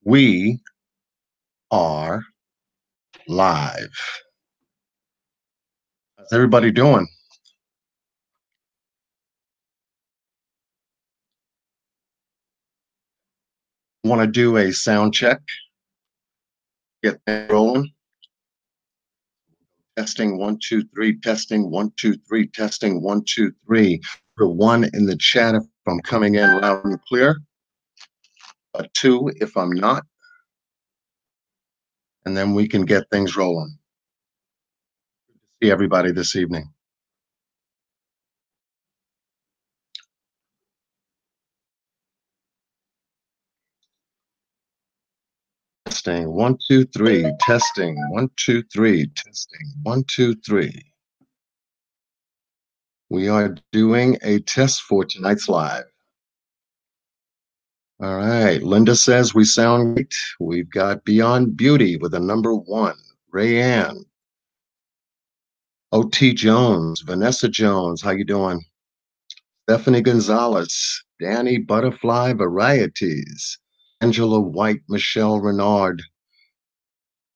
We are live. How's everybody doing? Want to do a sound check? Get that rolling. Testing 1 2 3. Testing 1 2 3. Testing 1 2 3. For 1 in the chat if I'm coming in loud and clear. 2 if I'm not. And then we can get things rolling. Good to see everybody this evening. Testing 1 2 3. Testing 1 2 3. Testing 1 2 3. We are doing a test for tonight's live. All right. Linda says we sound great. We've got Beyond Beauty with a number 1. Rayanne. O.T. Jones. Vanessa Jones. How you doing? Stephanie Gonzalez. Danny Butterfly Varieties. Angela White. Michelle Renard.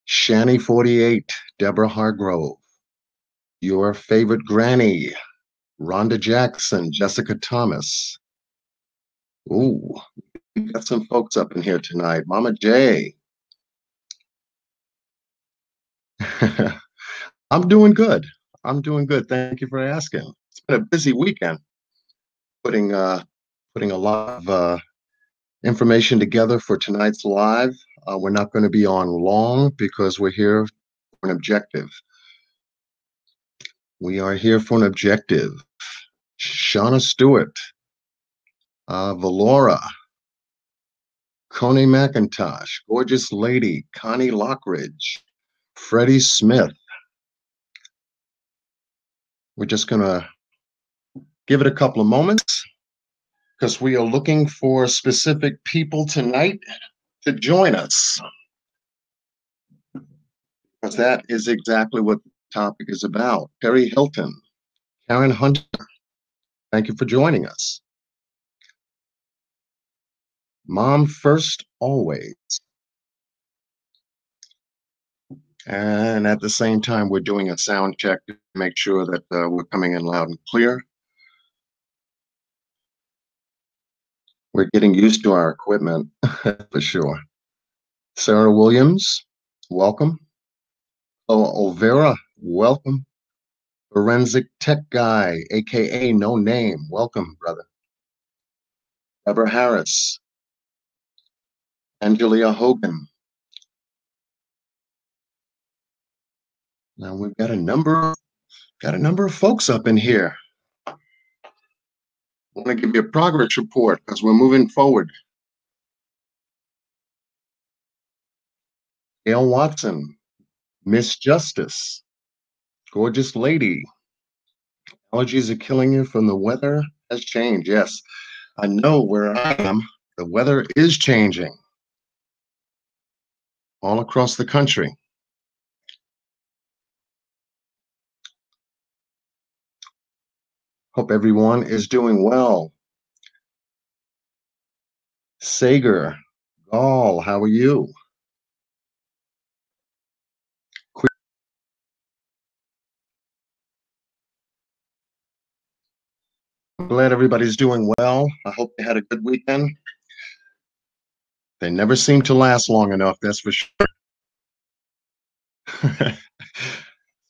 Shani 48. Deborah Hargrove. Your favorite granny. Rhonda Jackson. Jessica Thomas. Ooh. We got some folks up in here tonight. Mama J. I'm doing good. I'm doing good. Thank you for asking. It's been a busy weekend. Putting a lot of information together for tonight's live. We're not going to be on long because we're here for an objective. We are here for an objective. Shauna Stewart, Valora, Coney McIntosh, Gorgeous Lady, Connie Lockridge, Freddie Smith. We're just going to give it a couple of moments because we are looking for specific people tonight to join us. Because that is exactly what the topic is about. Terry Hilton, Karen Hunter, thank you for joining us. Mom first, always. And at the same time, we're doing a sound check to make sure that we're coming in loud and clear. We're getting used to our equipment, for sure. Sarah Williams, welcome. Oh, Olvera, welcome. Forensic Tech Guy, aka No Name, welcome, brother. Deborah Harris, Angelia Hogan. Now we've got a number of folks up in here. I want to give you a progress report because we're moving forward. Gail Watson, Miss Justice, Gorgeous Lady. Allergies are killing you from the weather has changed. Yes, I know where I am. The weather is changing all across the country. Hope everyone is doing well. Sager, Gall, how are you? I'm glad everybody's doing well. I hope they had a good weekend. They never seem to last long enough, that's for sure. As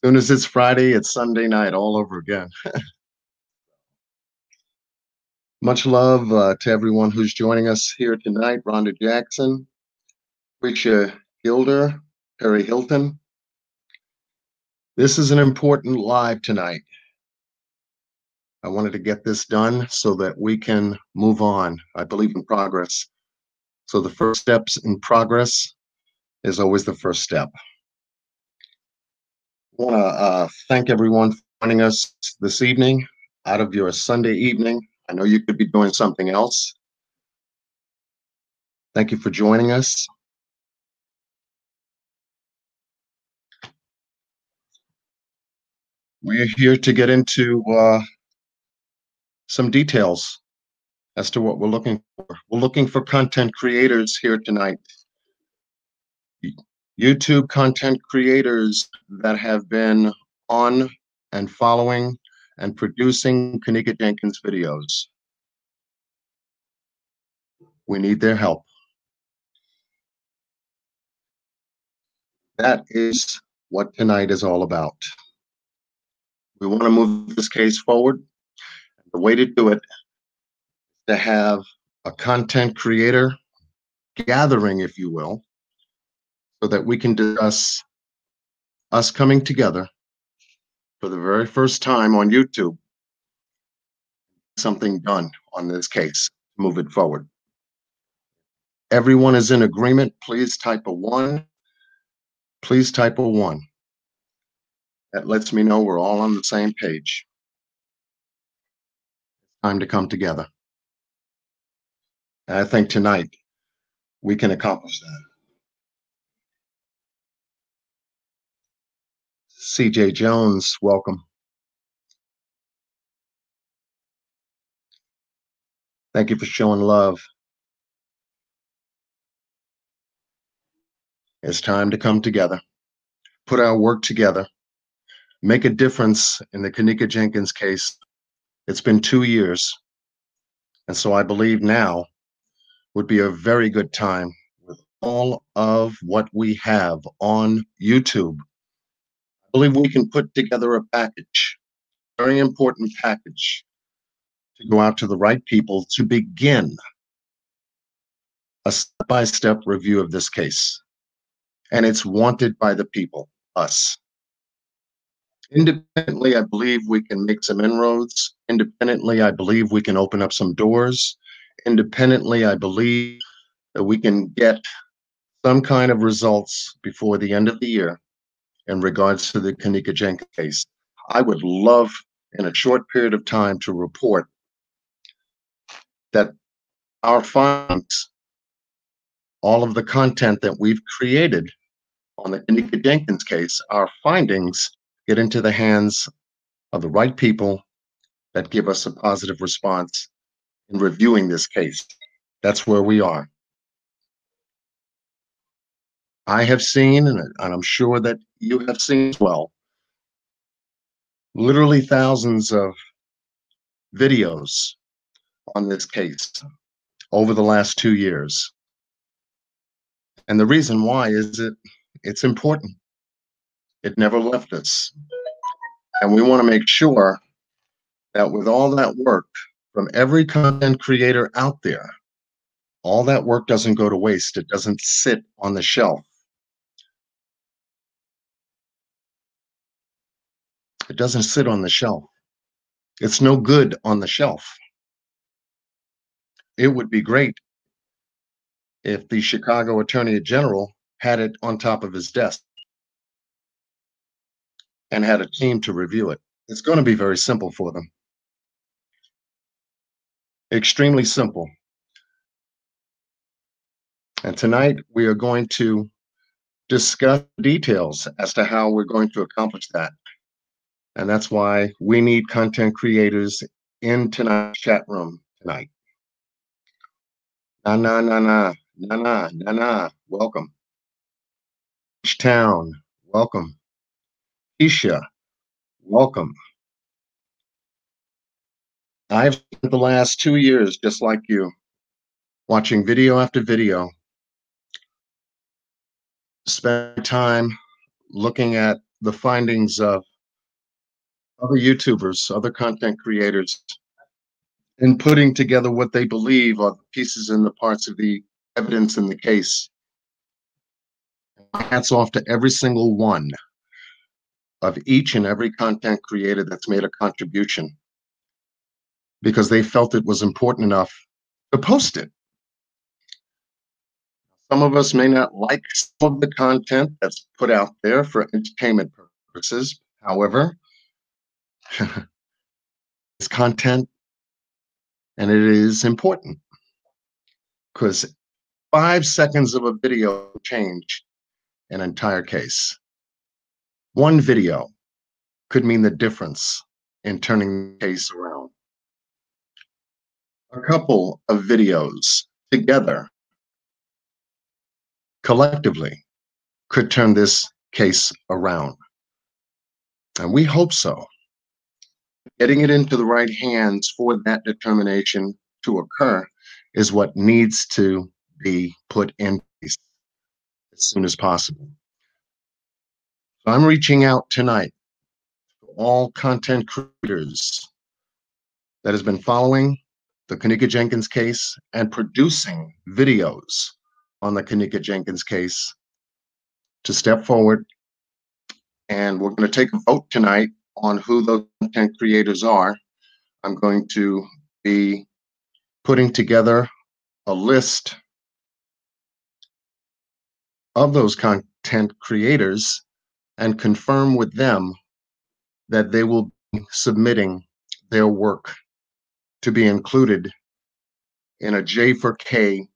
soon as it's Friday, it's Sunday night all over again. Much love to everyone who's joining us here tonight. Rhonda Jackson, Richard Gilder, Perry Hilton. This is an important live tonight. I wanted to get this done so that we can move on. I believe in progress. So the first steps in progress is always the first step. I want to thank everyone for joining us this evening out of your Sunday evening. I know you could be doing something else. Thank you for joining us. We're here to get into some details as to what we're looking for. We're looking for content creators here tonight YouTube content creators that have been on and following and producing Kenneka Jenkins videos. We need their help. That is what tonight is all about. We want to move this case forward. The way to do it is to have a content creator gathering, if you will, so that we can discuss us coming together for the very first time on YouTube, something done on this case, move it forward. Everyone is in agreement. Please type a 1. Please type a 1. That lets me know we're all on the same page. Time to come together. And I think tonight we can accomplish that. CJ Jones, welcome. Thank you for showing love. It's time to come together, put our work together, make a difference in the Kenneka Jenkins case. It's been 2 years. And so I believe now would be a very good time with all of what we have on YouTube. I believe we can put together a package, very important package, to go out to the right people to begin a step-by-step review of this case. And it's wanted by the people, us. Independently, I believe we can make some inroads. Independently, I believe we can open up some doors. Independently, I believe that we can get some kind of results before the end of the year in regards to the Kenneka Jenkins case. I would love, in a short period of time, to report that our findings, all of the content that we've created on the Kenneka Jenkins case, our findings get into the hands of the right people that give us a positive response in reviewing this case. That's where we are. I have seen, and I'm sure that you have seen as well, literally thousands of videos on this case over the last 2 years. And the reason why is it's important. It never left us. And we want to make sure that with all that work from every content creator out there, all that work doesn't go to waste. It doesn't sit on the shelf. It doesn't sit on the shelf. It's no good on the shelf. It would be great if the Chicago Attorney General had it on top of his desk and had a team to review it. It's going to be very simple for them. Extremely simple. And tonight we are going to discuss details as to how we're going to accomplish that. And that's why we need content creators in tonight's chat room tonight. Na, welcome. Town, welcome. Isha, welcome. I've spent the last 2 years, just like you, watching video after video, spend time looking at the findings of other YouTubers, other content creators, and putting together what they believe are the pieces and the parts of the evidence in the case. Hats off to every single one of each and every content creator that's made a contribution, because they felt it was important enough to post it. Some of us may not like some of the content that's put out there for entertainment purposes. However, it's content and it is important, because 5 seconds of a video change an entire case. One video could mean the difference in turning the case around. A couple of videos together, collectively, could turn this case around. And we hope so. Getting it into the right hands for that determination to occur is what needs to be put in place as soon as possible. So I'm reaching out tonight to all content creators that has been following the Kenneka Jenkins case and producing videos on the Kenneka Jenkins case to step forward. And we're going to take a vote tonight on who those content creators are. I'm going to be putting together a list of those content creators and confirm with them that they will be submitting their work to be included in a J for K,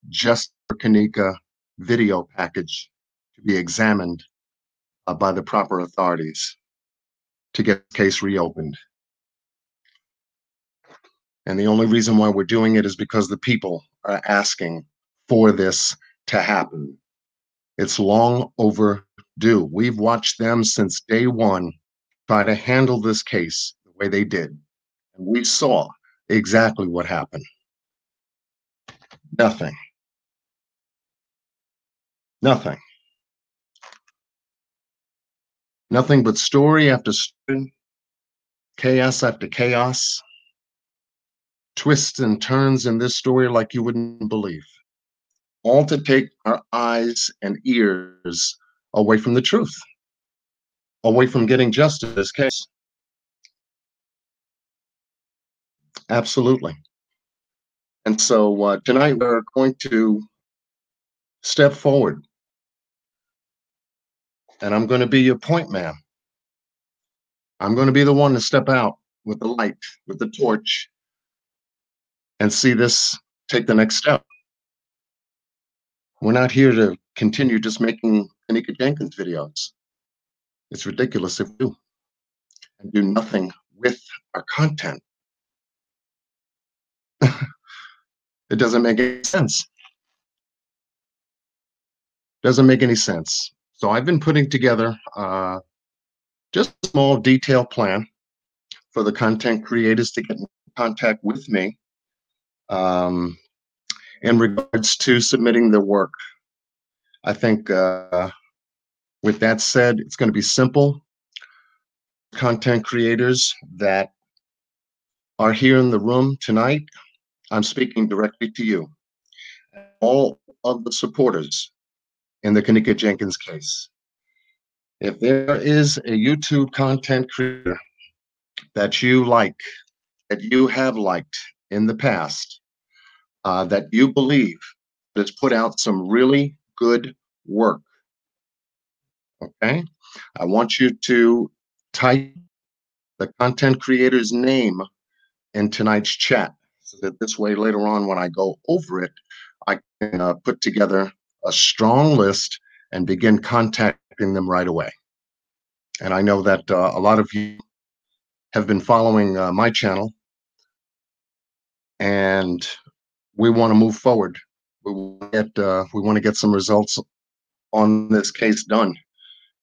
just for Kenneka video package to be examined by the proper authorities to get the case reopened. And the only reason why we're doing it is because the people are asking for this to happen. It's long overdue. We've watched them since day one try to handle this case the way they did. And we saw exactly what happened. Nothing. Nothing. Nothing but story after story, chaos after chaos, twists and turns in this story like you wouldn't believe. All to take our eyes and ears away from the truth, away from getting justice in this case. Absolutely. And so tonight we're going to step forward, and I'm going to be your point man. I'm going to be the one to step out with the light, with the torch, and see this take the next step. We're not here to continue just making Kenneka Jenkins videos. It's ridiculous if we do and do nothing with our content. It doesn't make any sense. Doesn't make any sense. So I've been putting together just a small detailed plan for the content creators to get in contact with me in regards to submitting their work. I think with that said, it's going to be simple. Content creators that are here in the room tonight, I'm speaking directly to you. All of the supporters in the Kenneka Jenkins case. If there is a YouTube content creator that you like, that you have liked in the past, that you believe has put out some really good work, okay? I want you to type the content creator's name in tonight's chat so that this way later on when I go over it, I can put together a strong list and begin contacting them right away. And I know that a lot of you have been following my channel, and we want to move forward. We want to get some results on this case done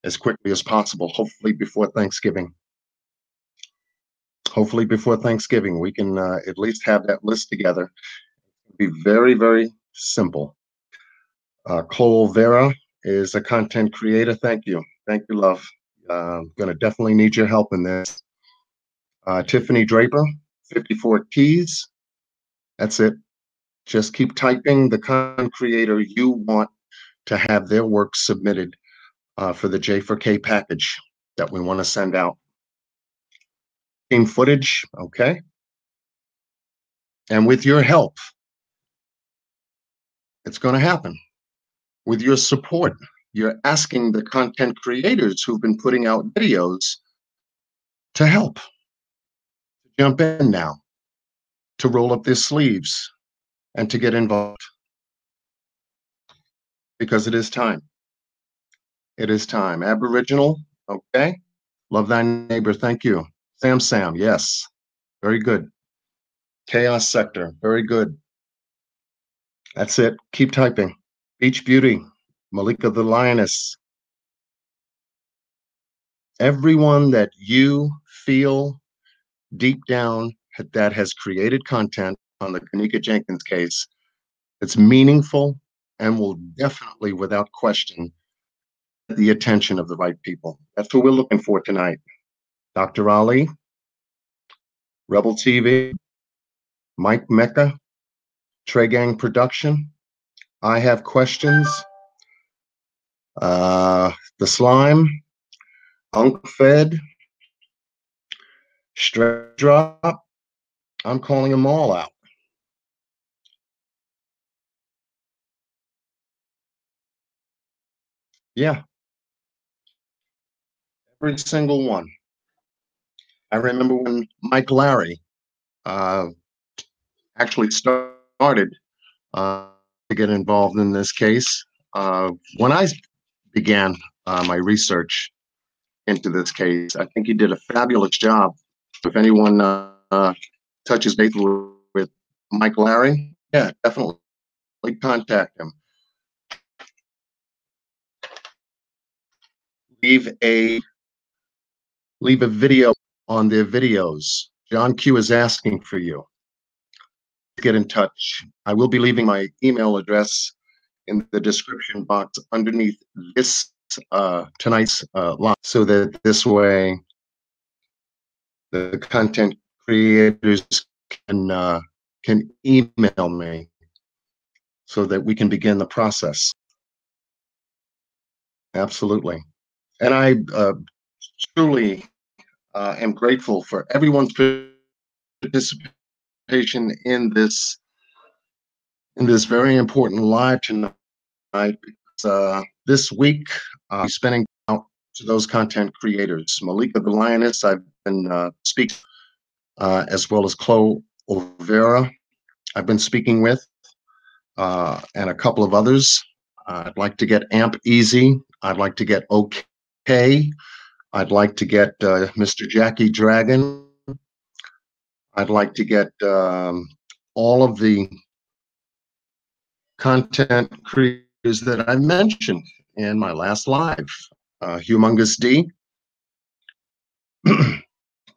as quickly as possible, hopefully before Thanksgiving. Hopefully before Thanksgiving, we can at least have that list together. It'll be very, very simple. Cole Vera is a content creator. Thank you. Thank you, love. I'm going to definitely need your help in this. Tiffany Draper, 54 keys. That's it. Just keep typing the content creator you want to have their work submitted for the J4K package that we want to send out. Team footage, okay. And with your help, it's going to happen. With your support, you're asking the content creators who've been putting out videos to help, to jump in now, to roll up their sleeves and to get involved. Because it is time. It is time. Aboriginal, okay. Love thy neighbor, thank you. Sam, yes. Very good. Chaos sector, very good. That's it. Keep typing. Beach Beauty, Malika the Lioness, everyone that you feel deep down that has created content on the Kenneka Jenkins case that's meaningful and will definitely, without question, get the attention of the right people. That's what we're looking for tonight. Dr. Ali, Rebel TV, Mike Mecca, Trey Gang Production, I Have Questions, The Slime, Unk Fed, Straight Drop. I'm calling them all out. Yeah, every single one. I remember when Mike Larry actually started to get involved in this case. When I began my research into this case, I think he did a fabulous job. If anyone touches base with Mike Larry, yeah, definitely contact him. Leave a video on their videos. John Q is asking for you. Get in touch. I will be leaving my email address in the description box underneath this tonight's live, so that this way the content creators can email me so that we can begin the process. Absolutely. And I truly am grateful for everyone's participation in this very important live tonight, because this week I'm spending out to those content creators. Malika the Lioness, I've been speaking, as well as Chloe Olvera, I've been speaking with, and a couple of others. I'd like to get Amp Easy. I'd like to get OK. I'd like to get Mr. Jackie Dragon. I'd like to get all of the content creators that I mentioned in my last live. Humongous D,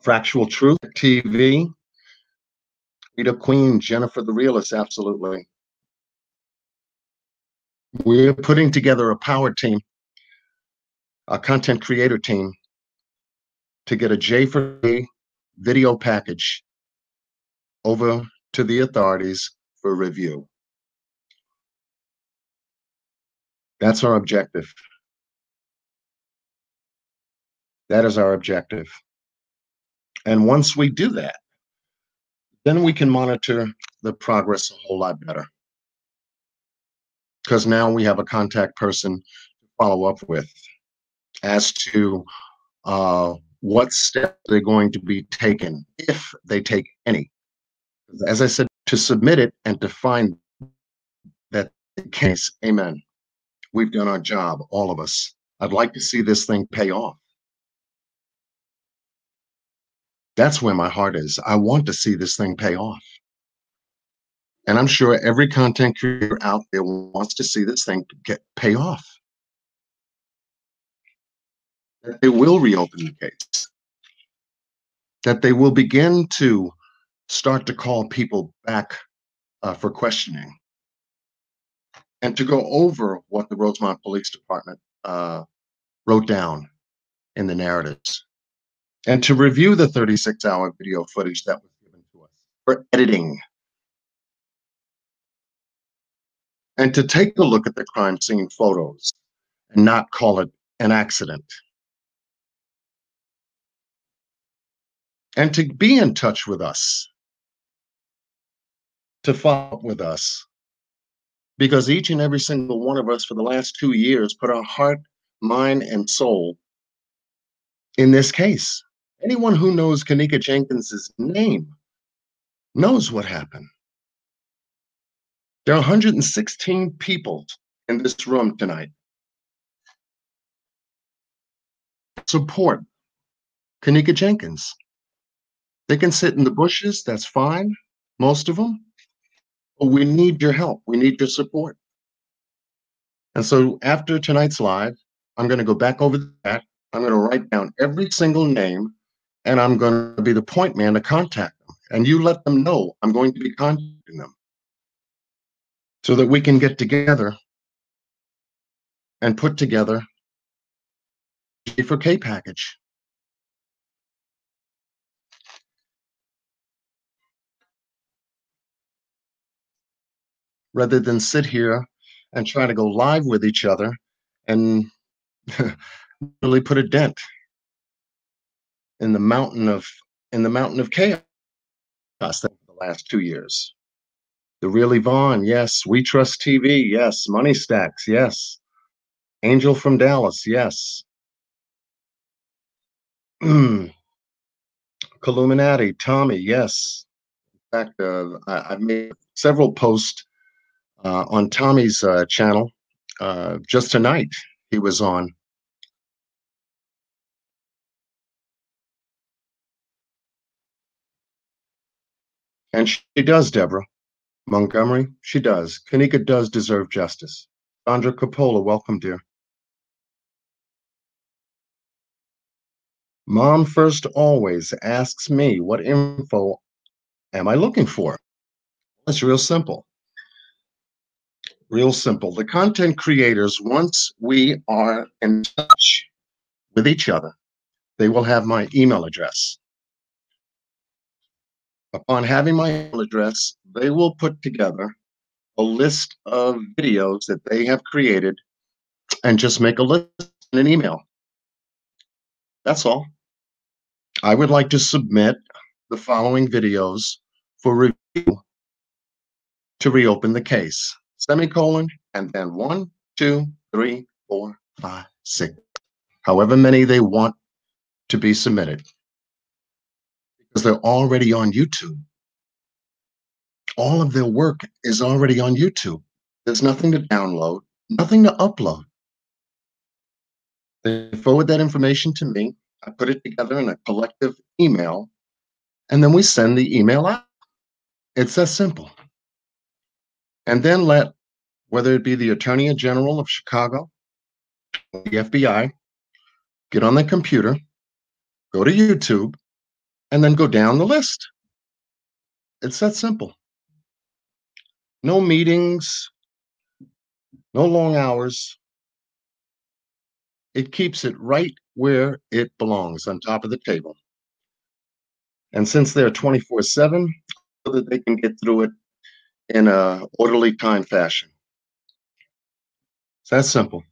Fractual Truth TV, Rita Queen, Jennifer the Realist, absolutely. We're putting together a power team, a content creator team, to get a J4A video package over to the authorities for review. That's our objective. That is our objective. And once we do that, then we can monitor the progress a whole lot better. Because now we have a contact person to follow up with as to what steps they're going to be taken, if they take any. As I said, to submit it and to find that case, amen. We've done our job, all of us. I'd like to see this thing pay off. That's where my heart is. I want to see this thing pay off. And I'm sure every content creator out there wants to see this thing pay off. That they will reopen the case. That they will begin to start to call people back for questioning. And to go over what the Rosemont Police Department wrote down in the narratives. And to review the 36-hour video footage that was given to us for editing. And to take a look at the crime scene photos and not call it an accident. And to be in touch with us, to follow up with us, because each and every single one of us for the last 2 years put our heart, mind, and soul in this case. Anyone who knows Kenneka Jenkins's name knows what happened. There are 116 people in this room tonight. Support Kenneka Jenkins. They can sit in the bushes, that's fine, most of them. But we need your help. We need your support. And so after tonight's live, I'm going to go back over that. I'm going to write down every single name, and I'm going to be the point man to contact them. And you let them know I'm going to be contacting them so that we can get together and put together a G4K package. Rather than sit here and try to go live with each other and really put a dent in the mountain of chaos the last 2 years. The Real Yvonne, yes. We Trust TV, yes. Money Stacks, yes. Angel from Dallas, yes. Columinati, Tommy, yes. In fact, I've made several posts on Tommy's channel just tonight. He was on. And she does, Deborah Montgomery. She does. Kenneka does deserve justice. Sandra Coppola, welcome, dear. Mom First always asks me, what info am I looking for? It's real simple. Real simple. The content creators, once we are in touch with each other, they will have my email address. Upon having my email address, they will put together a list of videos that they have created and just make a list in an email. That's all. I would like to submit the following videos for review to reopen the case. Semicolon, and then 1, 2, 3, 4, 5, 6. However many they want to be submitted. Because they're already on YouTube. All of their work is already on YouTube. There's nothing to download, nothing to upload. They forward that information to me. I put it together in a collective email, and then we send the email out. It's that simple. And then let, whether it be the Attorney General of Chicago, or the FBI, get on the computer, go to YouTube, and then go down the list. It's that simple. No meetings, no long hours. It keeps it right where it belongs, on top of the table. And since they're 24/7, so that they can get through it in a orderly time fashion. It's that simple.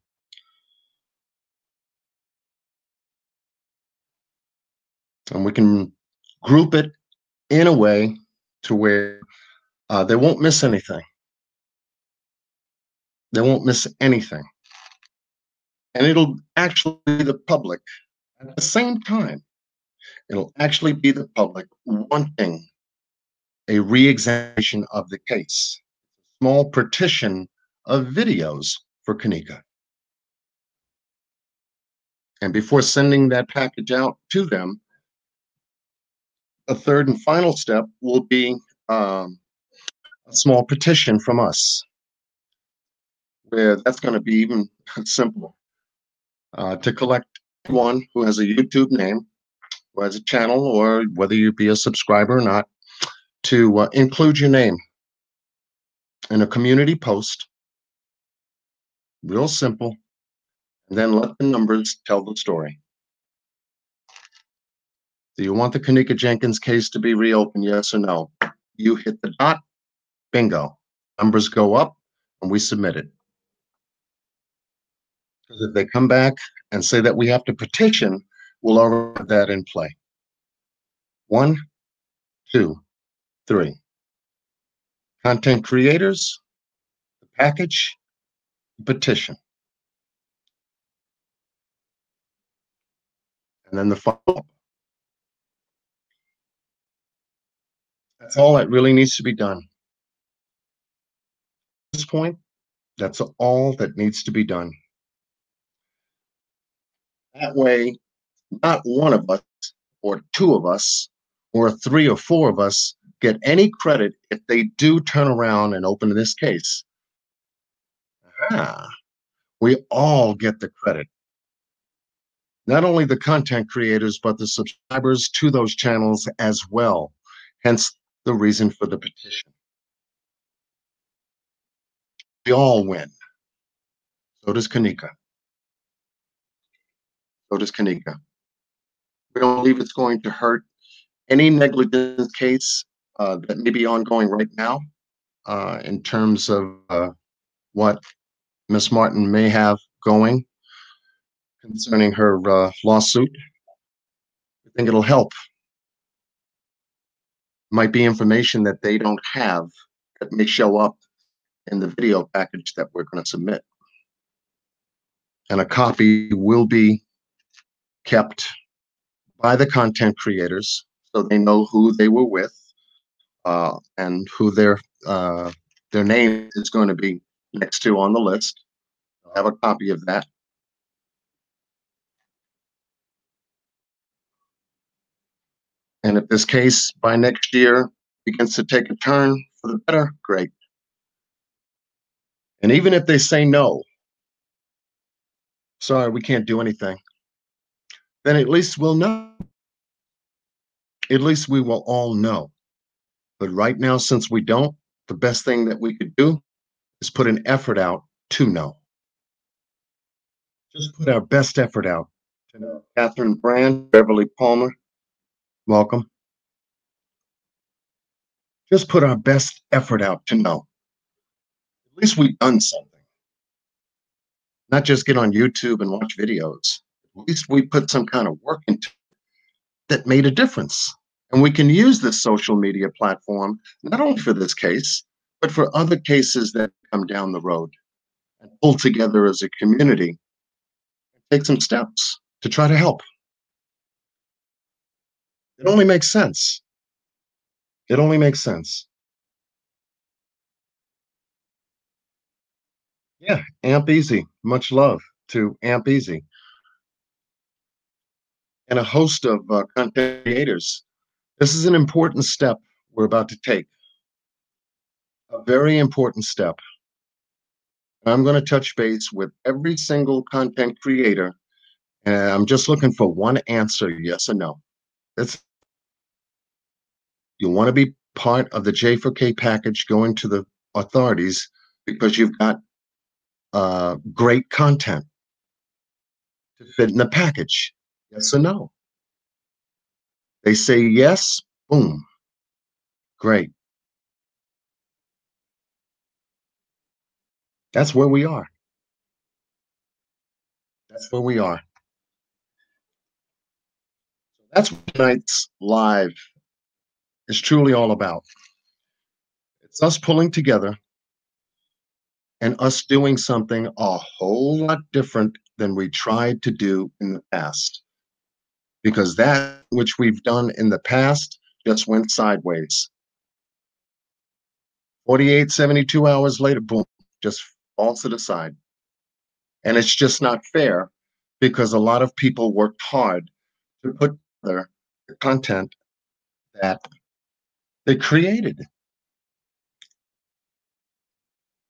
And we can group it in a way to where they won't miss anything. They won't miss anything. And it'll actually be the public at the same time. It'll actually be the public wanting a re-examination of the case. Small partition of videos for Kenneka. And before sending that package out to them, a third and final step will be a small petition from us, where that's going to be even simpler, to collect anyone who has a YouTube name, who has a channel, or whether you be a subscriber or not, to include your name in a community post, real simple, and then let the numbers tell the story. Do you want the Kenneka Jenkins case to be reopened, yes or no? You hit the dot, bingo. Numbers go up, and we submit it. Because if they come back and say that we have to petition, we'll already have that in play. 1, 2, 3. Content creators, the package, the petition. And then the follow-up. That's all that really needs to be done. At this point, that's all that needs to be done. That way, not one of us, or two of us, or 3 or 4 of us get any credit if they do turn around and open this case. Aha. We all get the credit, not only the content creators, but the subscribers to those channels as well. Hence the reason for the petition. We all win. So does Kenneka. So does Kenneka. We don't believe it's going to hurt any negligence case that may be ongoing right now in terms of what Miss Martin may have going concerning her lawsuit. I think it'll help. Might be information that they don't have that may show up in the video package that we're going to submit. And a copy will be kept by the content creators so they know who they were with and who their name is going to be next to on the list. I'll have a copy of that. And if this case by next year begins to take a turn for the better, great. And even if they say no, sorry, we can't do anything, then at least we'll know. At least we will all know. But right now, since we don't, the best thing that we could do is put an effort out to know. Just put our best effort out to know. Catherine Brand, Beverly Palmer, welcome. Just put our best effort out to know. At least we've done something. Not just get on YouTube and watch videos. At least we put some kind of work into it that made a difference. And we can use this social media platform, not only for this case, but for other cases that come down the road and pull together as a community and take some steps to try to help. It only makes sense. It only makes sense. Yeah, Amp Easy. Much love to Amp Easy and a host of content creators. This is an important step we're about to take. A very important step. I'm going to touch base with every single content creator, and I'm just looking for one answer, yes or no. You want to be part of the J4K package going to the authorities because you've got great content to fit in the package, yes or no. They say yes, boom, great. That's where we are. That's where we are. That's what tonight's live is truly all about. It's us pulling together and us doing something a whole lot different than we tried to do in the past. Because that which we've done in the past just went sideways. 48, 72 hours later, boom, just falls to the side. And it's just not fair because a lot of people worked hard to put together the content that they created.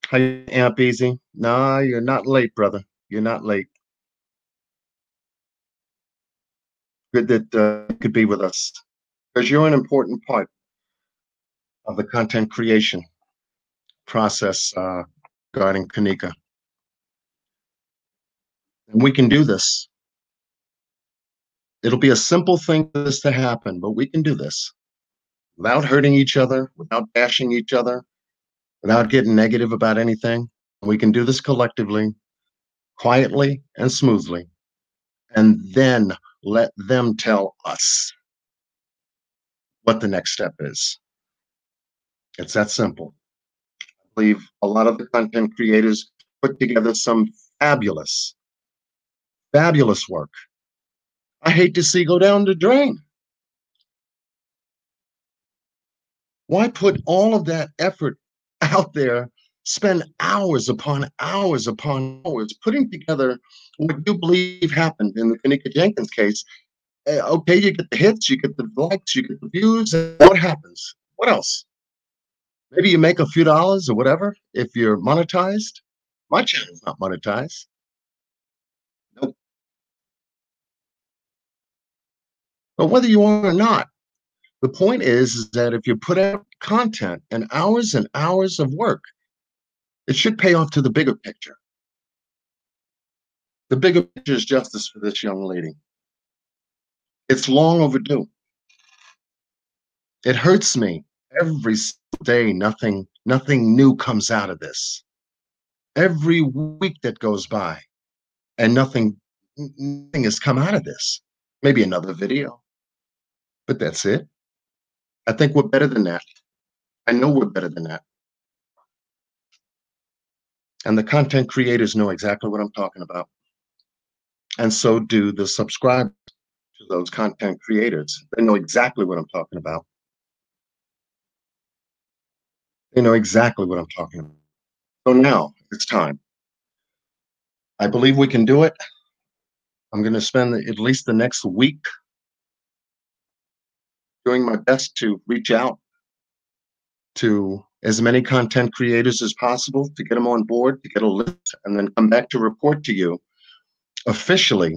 Hi, Amp Easy. Nah, you're not late, brother. You're not late. Good that you could be with us because you're an important part of the content creation process regarding Kenneka. And we can do this. It'll be a simple thing for this to happen, but we can do this without hurting each other, without bashing each other, without getting negative about anything. We can do this collectively, quietly and smoothly, and then let them tell us what the next step is. It's that simple. I believe a lot of the content creators put together some fabulous, fabulous work. I hate to see go down the drain. Why put all of that effort out there, spend hours upon hours upon hours putting together what you believe happened in the Kenneka Jenkins case? Okay, you get the hits, you get the likes, you get the views, and what happens? What else? Maybe you make a few dollars or whatever if you're monetized. My channel's not monetized. But whether you are or not, the point is that if you put out content and hours of work, it should pay off to the bigger picture. The bigger picture is justice for this young lady. It's long overdue. It hurts me every single day. Nothing new comes out of this. Every week that goes by, and nothing has come out of this. Maybe another video, but that's it. I think we're better than that. I know we're better than that. And the content creators know exactly what I'm talking about. And so do the subscribers to those content creators. They know exactly what I'm talking about. They know exactly what I'm talking about. So now it's time. I believe we can do it. I'm going to spend at least the next week doing my best to reach out to as many content creators as possible to get them on board, to get a list, and then come back to report to you officially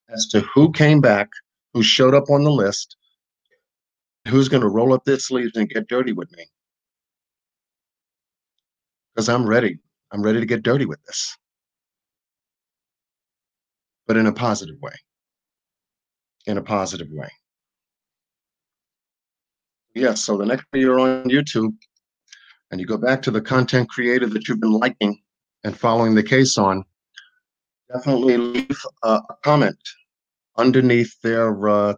as to who came back, who showed up on the list, who's going to roll up their sleeves and get dirty with me. Because I'm ready. I'm ready to get dirty with this, but in a positive way. In a positive way. Yes, so the next time you're on YouTube and you go back to the content creator that you've been liking and following the case on, definitely leave a comment underneath their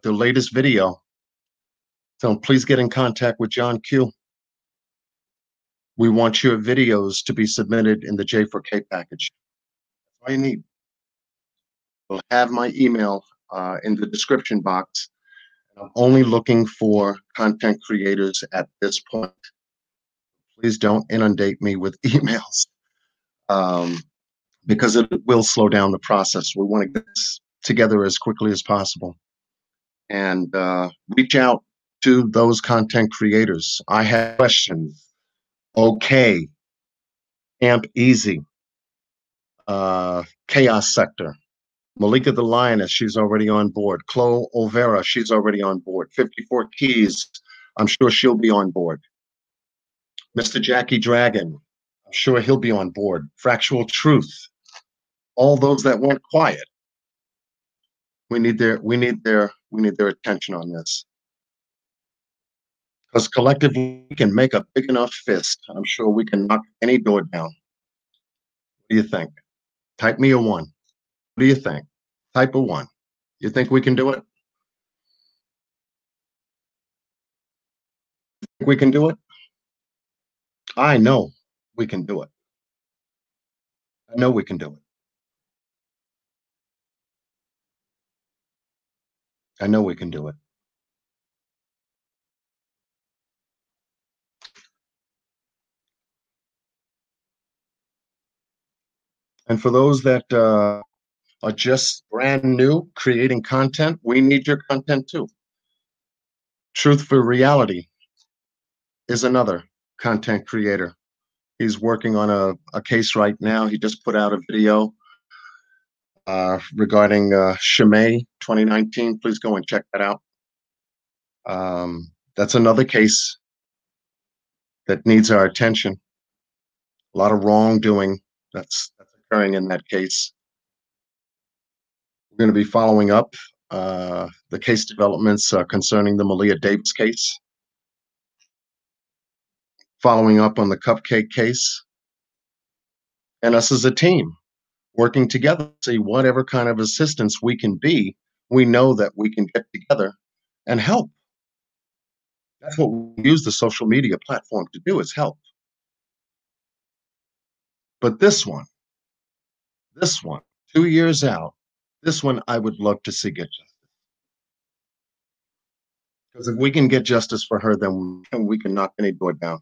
latest video. So please get in contact with John Q. We want your videos to be submitted in the J4K package. That's all you need. We'll have my email in the description box. I'm only looking for content creators at this point. Please don't inundate me with emails because it will slow down the process. We want to get this together as quickly as possible and reach out to those content creators. I have questions. Okay. Amp Easy. Chaos Sector. Malika the Lioness, she's already on board. Chloe Olvera, she's already on board. 54 Keys, I'm sure she'll be on board. Mr. Jackie Dragon, I'm sure he'll be on board. Fractual Truth, all those that went quiet. We need their attention on this. Because collectively we can make a big enough fist. I'm sure we can knock any door down. What do you think? Type me a 1. What do you think? Type a 1. You think we can do it? Think we can do it? I know we can do it. I know we can do it. I know we can do it. And for those that are just brand new creating content, we need your content too. Truth for Reality is another content creator. He's working on a case right now. He just put out a video regarding Shimei 2019. Please go and check that out. That's another case that needs our attention. A lot of wrongdoing that's occurring in that case. We're going to be following up the case developments concerning the Malia Davis case, following up on the Cupcake case, and us as a team working together to see whatever kind of assistance we can be. We know that we can get together and help. That's what we use the social media platform to do, is help. But this one, 2 years out, this one I would love to see get justice. Because if we can get justice for her, then we can knock any door down.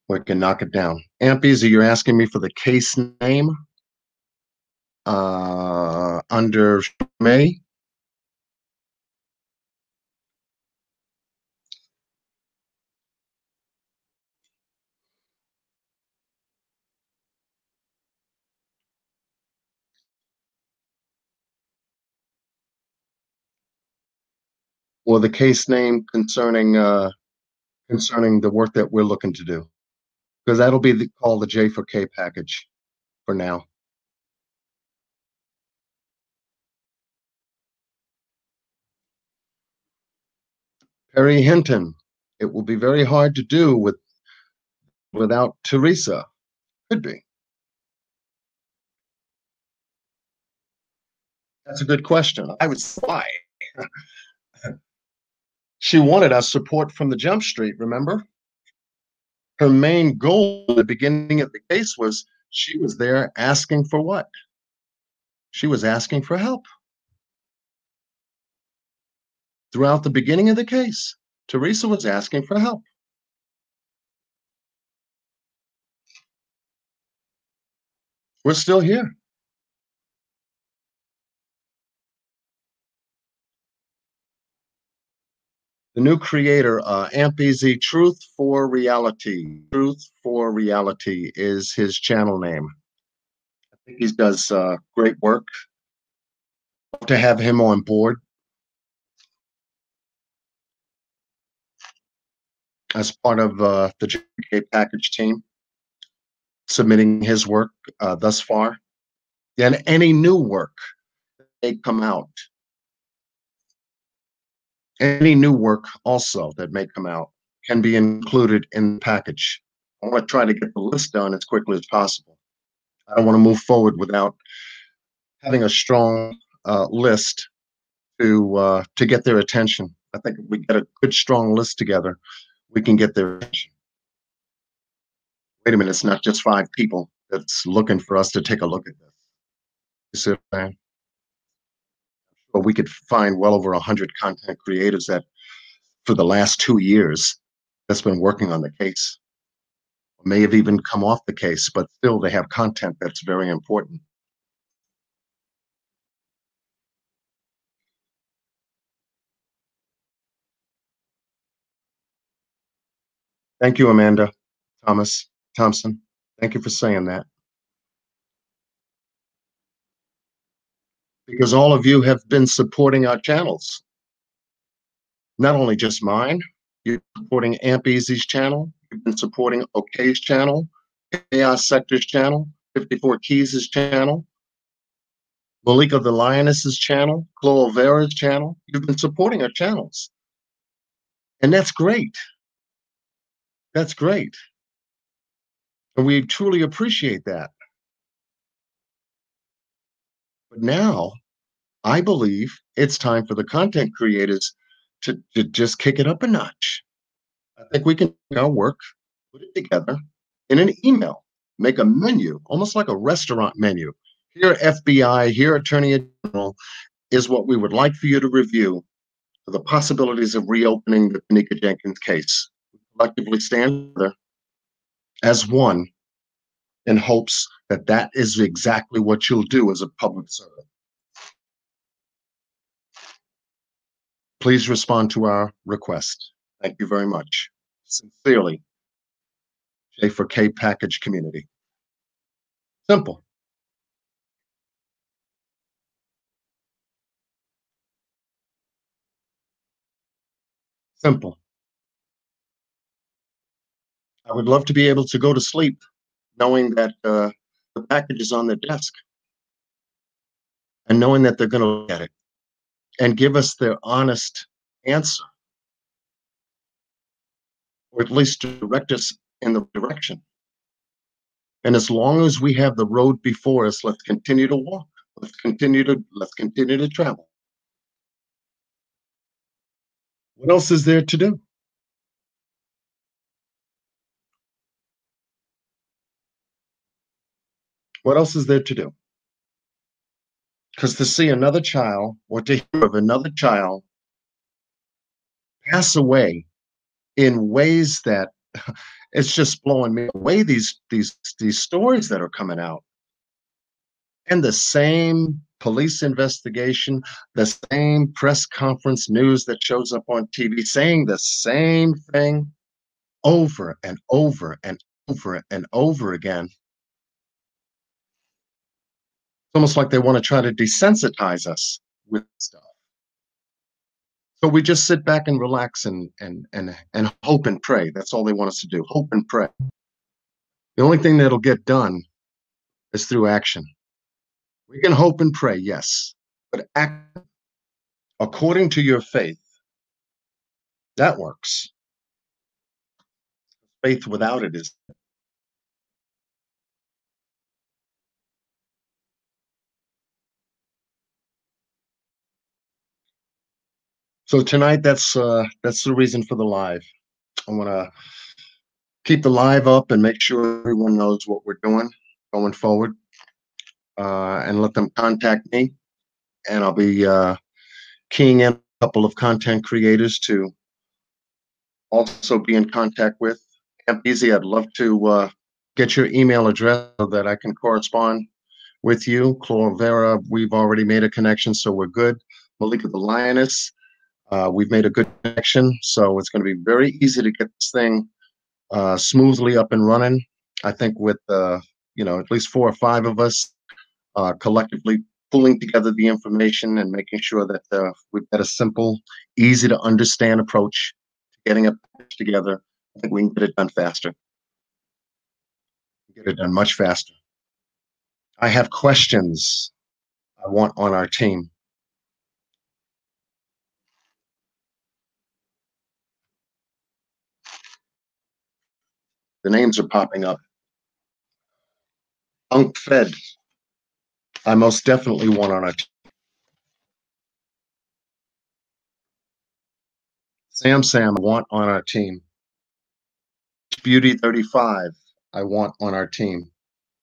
We can knock it down. Amp Easy, you're asking me for the case name under May. or the case name concerning the work that we're looking to do, because that'll be called the J for K package for now. Perry Hinton. It will be very hard to do without Teresa. Could be. That's a good question. I would say why. She wanted us support from the Jump Street, remember? Her main goal at the beginning of the case was she was there asking for what? She was asking for help. Throughout the beginning of the case, Teresa was asking for help. We're still here. The new creator, Amp Easy, Truth for Reality. Truth for Reality is his channel name. I think he does great work. Hope to have him on board as part of the JK package team, submitting his work thus far. And any new work that may come out, any new work also that may come out can be included in the package. I want to try to get the list done as quickly as possible. I don't want to move forward without having a strong list to get their attention. I think if we get a good, strong list together, we can get their attention. Wait a minute, it's not just 5 people that's looking for us to take a look at this. You see what I'm saying? But we could find well over 100 content creators that, for the last 2 years, that's been working on the case. May have even come off the case, but still they have content that's very important. Thank you, Amanda Thompson. Thank you for saying that. Because all of you have been supporting our channels. Not only just mine, you're supporting Amp Easy's channel, you've been supporting OK's channel, Chaos Sector's channel, 54 Keys' channel, Malika the Lioness's channel, Chloe Vera's channel. You've been supporting our channels. And that's great. That's great. And we truly appreciate that. But now, I believe it's time for the content creators to just kick it up a notch. I think we can take our work, put it together in an email, make a menu, almost like a restaurant menu. Here, FBI, here, Attorney General, is what we would like for you to review for the possibilities of reopening the Kenneka Jenkins case. We collectively stand together as one in hopes that that is exactly what you'll do as a public servant. Please respond to our request. Thank you very much. Sincerely, J for K package community. Simple. Simple. I would love to be able to go to sleep knowing that the package is on their desk and knowing that they're going to look at it and give us their honest answer, or at least direct us in the direction. And as long as we have the road before us, let's continue to walk. Let's continue to travel. What else is there to do? What else is there to do? Because to see another child or to hear of another child pass away in ways that it's just blowing me away, these stories that are coming out. And the same police investigation, the same press conference news that shows up on TV saying the same thing over and over and over and over again. It's almost like they want to try to desensitize us with stuff. So we just sit back and relax and hope and pray. That's all they want us to do. Hope and pray. The only thing that'll get done is through action. We can hope and pray, yes, but act according to your faith. That works. Faith without it is. So tonight, that's the reason for the live. I want to keep the live up and make sure everyone knows what we're doing going forward, and let them contact me, and I'll be keying in a couple of content creators to also be in contact with. Amp Easy, I'd love to get your email address so that I can correspond with you. Cloravera, we've already made a connection, so we're good. Malika the Lioness, we've made a good connection, so it's going to be very easy to get this thing smoothly up and running. I think with at least 4 or 5 of us collectively pulling together the information and making sure that we've got a simple, easy to understand approach to getting it together. I think we can get it done faster. Get it done much faster. I have questions I want on our team. The names are popping up. Unk Fed, I most definitely want on our team. Sam, I want on our team. Beauty 35, I want on our team.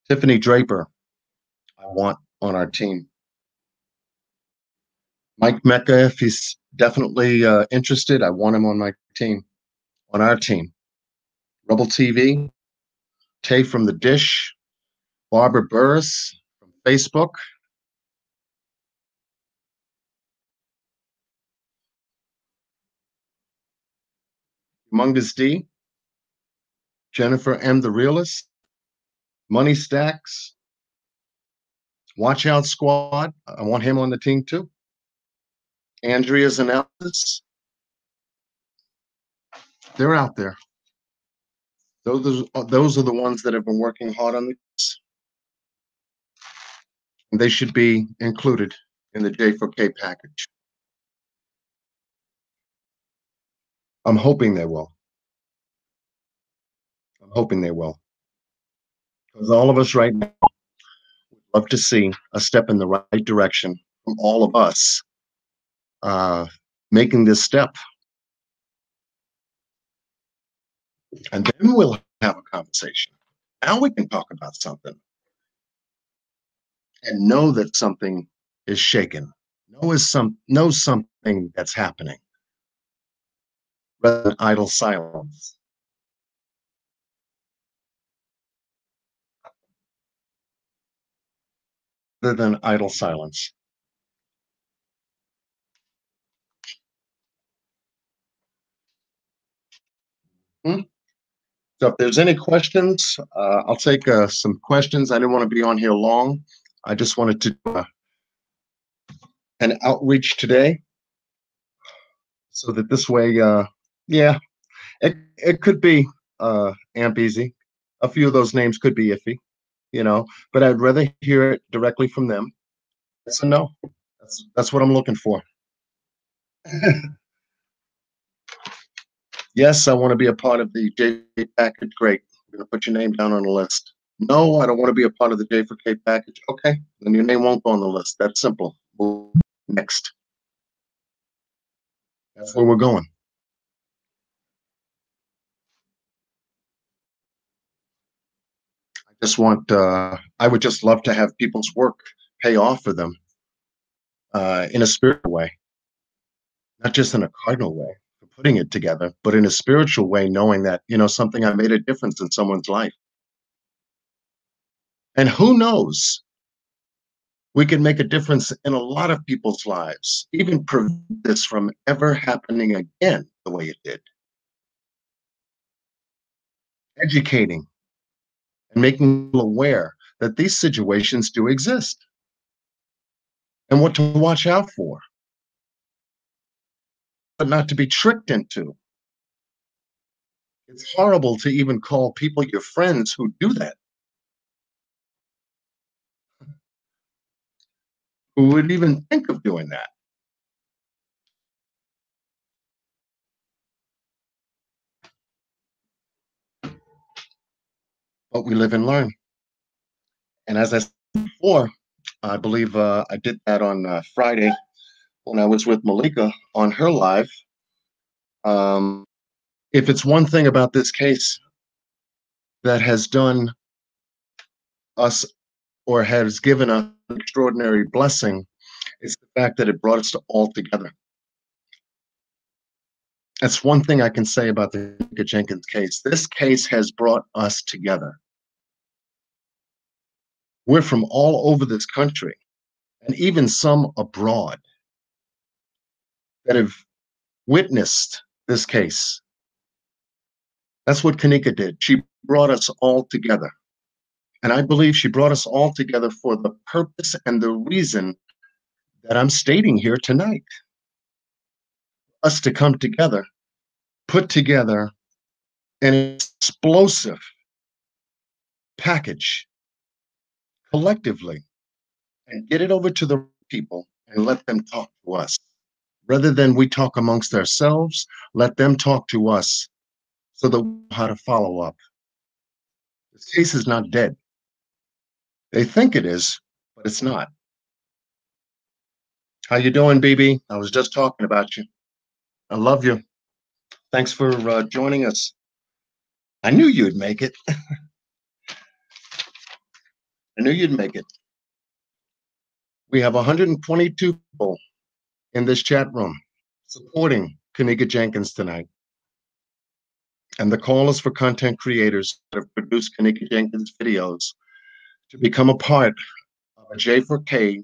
Tiffany Draper, I want on our team. Mike Mecca, if he's definitely interested, I want him on my team, on our team. Rebel TV, Tay from the Dish, Barbara Burris from Facebook. Humongous D, Jennifer M. the Realist, Money Stacks, Watch Out Squad, I want him on the team too. Andrea's Analysis, they're out there. Those are the ones that have been working hard on this. And they should be included in the J4K package. I'm hoping they will. I'm hoping they will. Because all of us right now would love to see a step in the right direction from all of us making this step. And then we'll have a conversation. Now we can talk about something and know that something is shaken. Know something that's happening rather than idle silence. Rather than idle silence. Hmm? So if there's any questions, I'll take some questions. I didn't want to be on here long. I just wanted to do an outreach today so that this way, yeah, it could be Amp Easy. A few of those names could be iffy, but I'd rather hear it directly from them. Yes and no. That's what I'm looking for. Yes, I want to be a part of the J package. Great. We're going to put your name down on the list. No, I don't want to be a part of the J4K package. Okay, then your name won't go on the list. That's simple. Next. That's where we're going. I would just love to have people's work pay off for them in a spiritual way, not just in a cardinal way, for putting it together, but in a spiritual way, knowing that, something I made a difference in someone's life. And who knows, we can make a difference in a lot of people's lives, even prevent this from ever happening again the way it did. Educating and making people aware that these situations do exist and what to watch out for. but not to be tricked into. It's horrible to even call people your friends who do that, who would even think of doing that. But we live and learn. And as I said before, I believe I did that on Friday when I was with Malika on her live. Um, if it's one thing about this case that has done us or has given us an extraordinary blessing, it's the fact that it brought us to all together. That's one thing I can say about the Kenneka Jenkins case. This case has brought us together. We're from all over this country, and even some abroad, that have witnessed this case. That's what Kenneka did. She brought us all together. And I believe she brought us all together for the purpose and the reason that I'm stating here tonight. Us to come together, put together an explosive package collectively and get it over to the people and let them talk to us. Rather than we talk amongst ourselves, let them talk to us so that we know how to follow up. This case is not dead. They think it is, but it's not. How you doing, BB? I was just talking about you. I love you. Thanks for joining us. I knew you'd make it. I knew you'd make it. We have 122 people in this chat room supporting Kenneka Jenkins tonight. And the call is for content creators that have produced Kenneka Jenkins videos to become a part of a J4K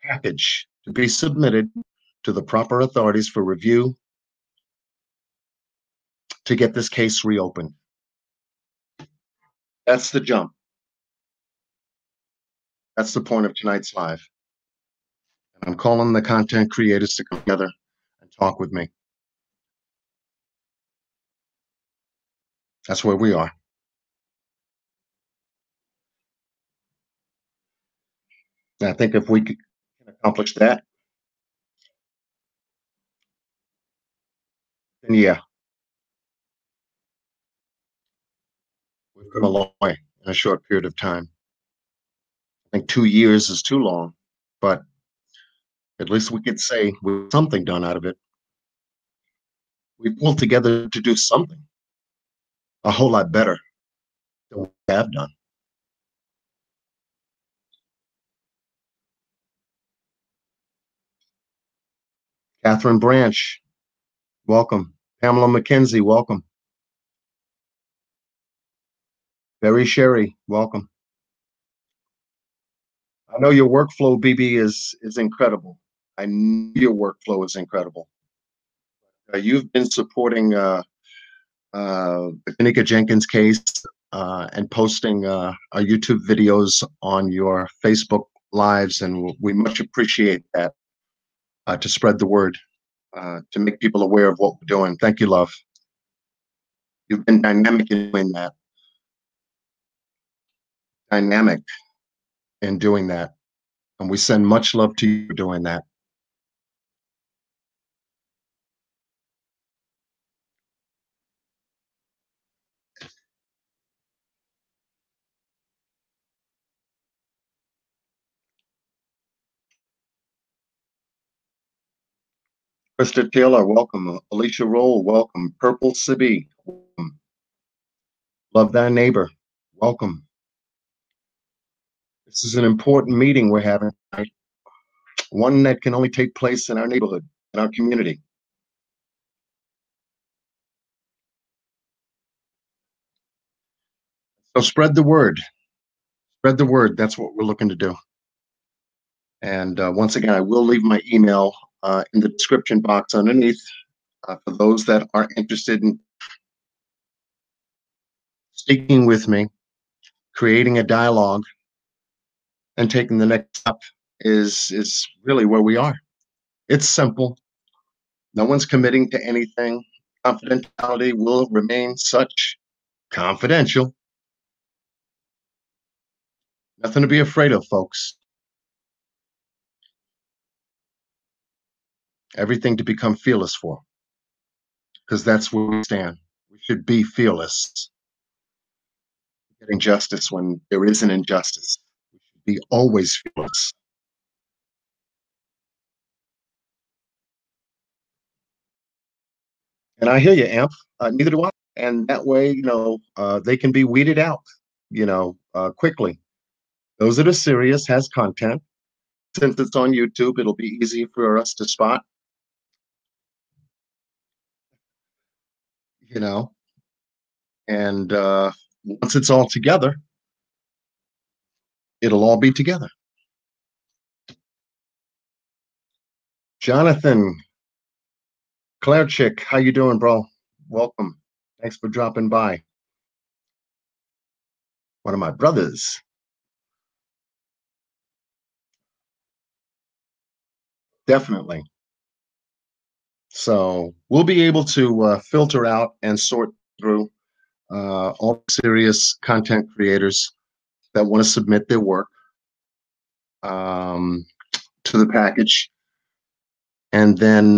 package to be submitted to the proper authorities for review to get this case reopened. That's the jump. That's the point of tonight's live. And I'm calling the content creators to come together and talk with me. That's where we are. And I think if we can accomplish that, then yeah, we've come a long way in a short period of time. I think 2 years is too long, but at least we could say with something done out of it. We pulled together to do something a whole lot better than we have done. Catherine Branch, welcome. Pamela McKenzie, welcome. Barry Sherry, welcome. I know your workflow, BB, is incredible. I know your workflow is incredible. You've been supporting the Kenneka Jenkins case and posting our YouTube videos on your Facebook lives, and we much appreciate that to spread the word, to make people aware of what we're doing. Thank you, love. You've been dynamic in doing that. Dynamic in doing that. And we send much love to you for doing that. Krista Taylor, welcome. Alicia Roll, welcome. Purple Sibi, welcome. Love Thy Neighbor, welcome. This is an important meeting we're having tonight, one that can only take place in our neighborhood, in our community. So spread the word. Spread the word. That's what we're looking to do. And once again, I will leave my email in the description box underneath for those that are interested in speaking with me, creating a dialogue, and taking the next step is really where we are. It's simple. No one's committing to anything. Confidentiality will remain such confidential. Nothing to be afraid of, folks. Everything to become fearless for, because that's where we stand. We should be fearless, getting justice when there is an injustice. We should be always fearless. And I hear you, Amp. Neither do I. And that way, they can be weeded out, quickly. Those that are serious has content. Since it's on YouTube, it'll be easy for us to spot, you know, and once it's all together, it'll all be together. Jonathan Clairchick, how you doing, bro? Welcome. Thanks for dropping by. One of my brothers. Definitely. So we'll be able to filter out and sort through all serious content creators that want to submit their work um, to the package. And then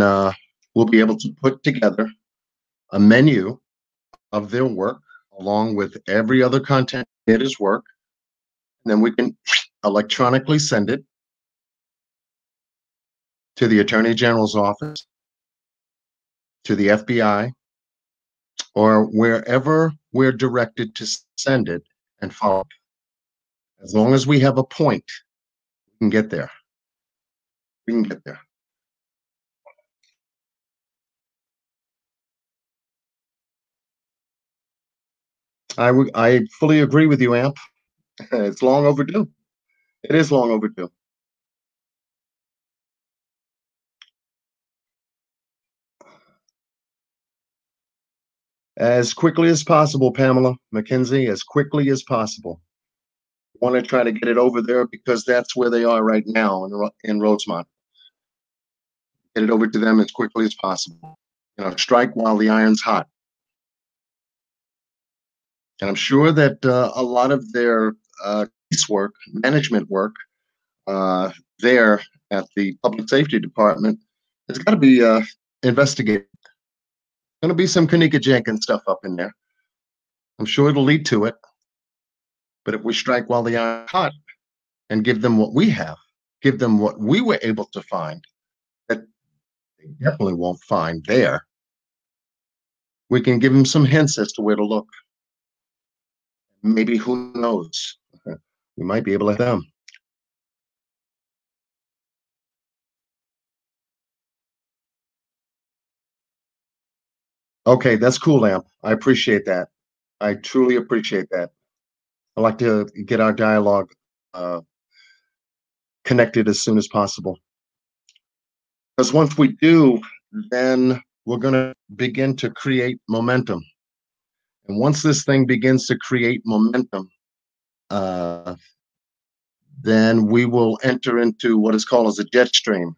we'll be able to put together a menu of their work along with every other content creator's work. And then we can electronically send it to the Attorney General's office, to the FBI, or wherever we're directed to send it and follow. As long as we have a point, we can get there. We can get there. I fully agree with you, Amp. It's long overdue. It is long overdue. As quickly as possible, Pamela McKenzie, as quickly as possible. Want to try to get it over there because that's where they are right now in Rosemont. Get it over to them as quickly as possible. Strike while the iron's hot. And I'm sure that a lot of their case work, management work, there at the Public Safety Department has got to be investigated. Going to be some Kenneka Jenkins stuff up in there. I'm sure it'll lead to it. But if we strike while the iron's hot and give them what we have, give them what we were able to find, that they definitely won't find there, we can give them some hints as to where to look. Maybe, who knows? We might be able to help them. Okay, that's cool, Amp. I appreciate that. I truly appreciate that. I like to get our dialogue uh, connected as soon as possible. Because once we do, then we're going to begin to create momentum. And once this thing begins to create momentum, uh, then we will enter into what is called as a jet stream.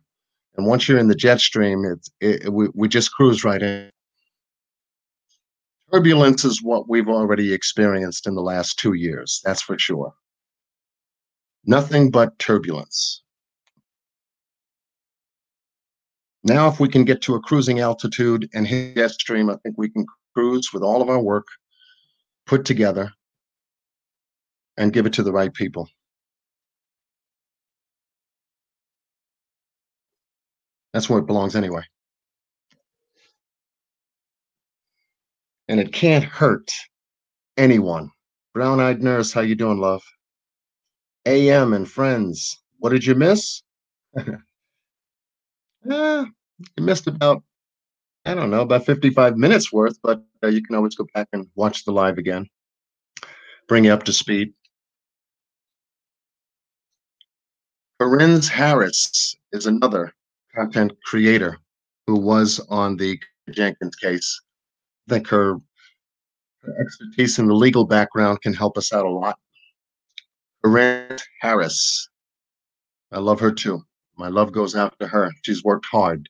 And once you're in the jet stream, we just cruise right in. Turbulence is what we've already experienced in the last 2 years, that's for sure. Nothing but turbulence. Now, if we can get to a cruising altitude and hit jet stream, I think we can cruise with all of our work put together and give it to the right people. That's where it belongs anyway. And it can't hurt anyone. Brown-eyed nurse, how you doing, love? AM and friends, what did you miss? You missed about, I don't know, about 55 minutes worth, but you can always go back and watch the live again. Bring you up to speed. Corinne Harris is another content creator who was on the Jenkins case. I think her expertise in the legal background can help us out a lot. Corinne Harris, I love her too. My love goes out to her. She's worked hard.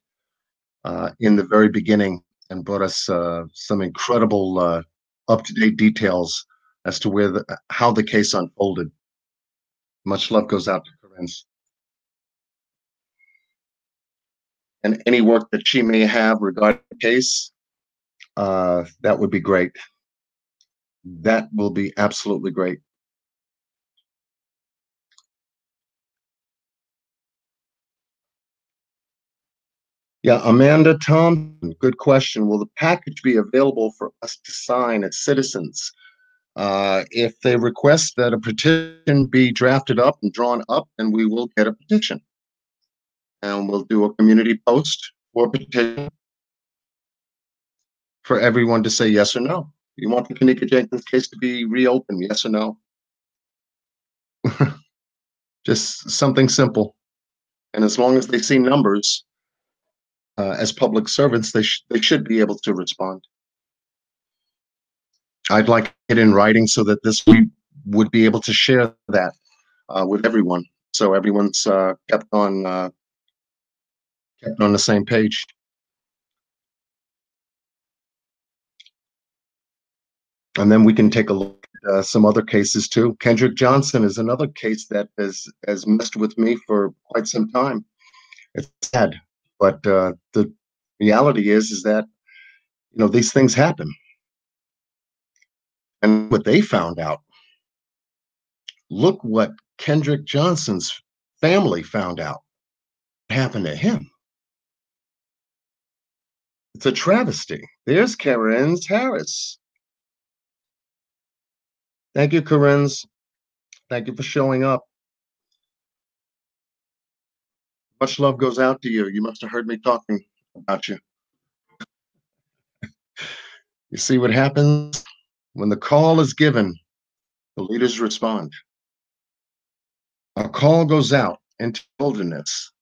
in the very beginning and brought us some incredible up-to-date details as to how the case unfolded. Much love goes out to Corinne. And any work that she may have regarding the case, that would be great. That will be absolutely great. Yeah, Amanda Thompson, good question. Will the package be available for us to sign as citizens? If they request that a petition be drafted up and drawn up, then we will get a petition. And we'll do a community post for a petition for everyone to say yes or no. You want the Kenneka Jenkins case to be reopened, yes or no? Just something simple. And as long as they see numbers as public servants, they should be able to respond. I'd like it in writing so that we would be able to share that with everyone, so everyone's kept on the same page. And then we can take a look at some other cases too. Kendrick Johnson is another case that has messed with me for quite some time. It's sad, but the reality is that these things happen. And what they found out, look what Kendrick Johnson's family found out happened to him. It's a travesty. There's Corinne Harris. Thank you, Corinne. Thank you for showing up. Much love goes out to you. You must have heard me talking about you. You see what happens when the call is given, the leaders respond. A call goes out into the wilderness,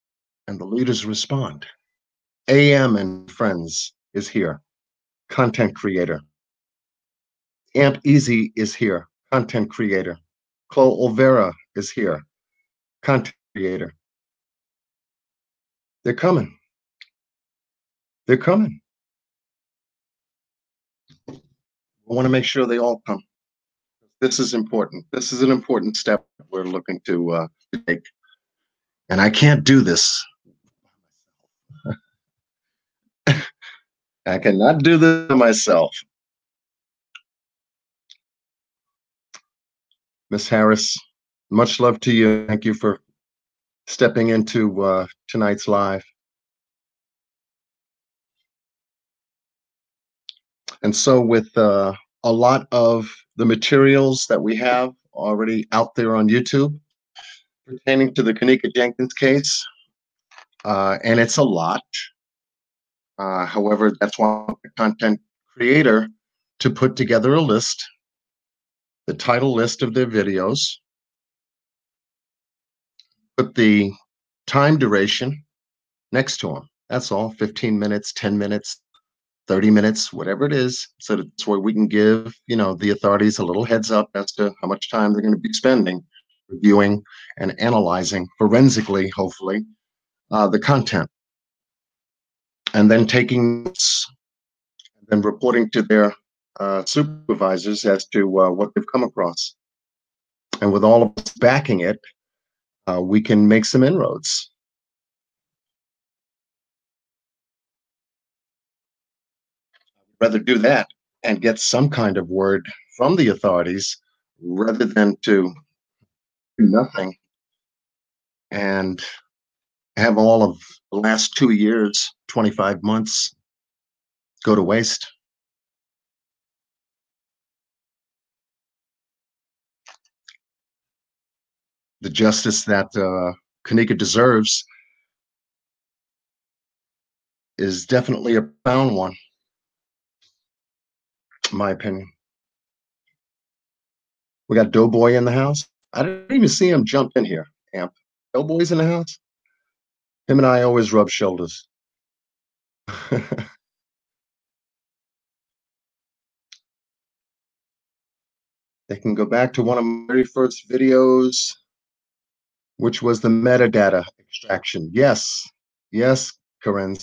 and the leaders respond. AM and Friends is here, content creator. Amp Easy is here, content creator. Chloe Olvera is here, content creator. They're coming. They're coming. I want to make sure they all come. This is important. This is an important step we're looking to take. And I can't do this. I cannot do this myself. Miss Harris, much love to you. Thank you for stepping into tonight's live. And so with a lot of the materials that we have already out there on YouTube pertaining to the Kenneka Jenkins case, and it's a lot. However, that's why the content creator to put together a list, the title list of their videos, put the time duration next to them. That's all, 15 minutes, 10 minutes, 30 minutes, whatever it is, so that's where we can give, the authorities a little heads up as to how much time they're going to be spending reviewing and analyzing forensically, hopefully, the content. And then taking notes, and then reporting to their supervisors as to what they've come across. And with all of us backing it, we can make some inroads. I'd rather do that and get some kind of word from the authorities rather than to do nothing and have all of the last 2 years, 25 months go to waste. The justice that Kenneka deserves is definitely a profound one, in my opinion. We got Doughboy in the house. I didn't even see him jump in here, Amp. Doughboy's in the house. Him and I always rub shoulders. They can go back to one of my very first videos, which was the metadata extraction. Yes, Corinne.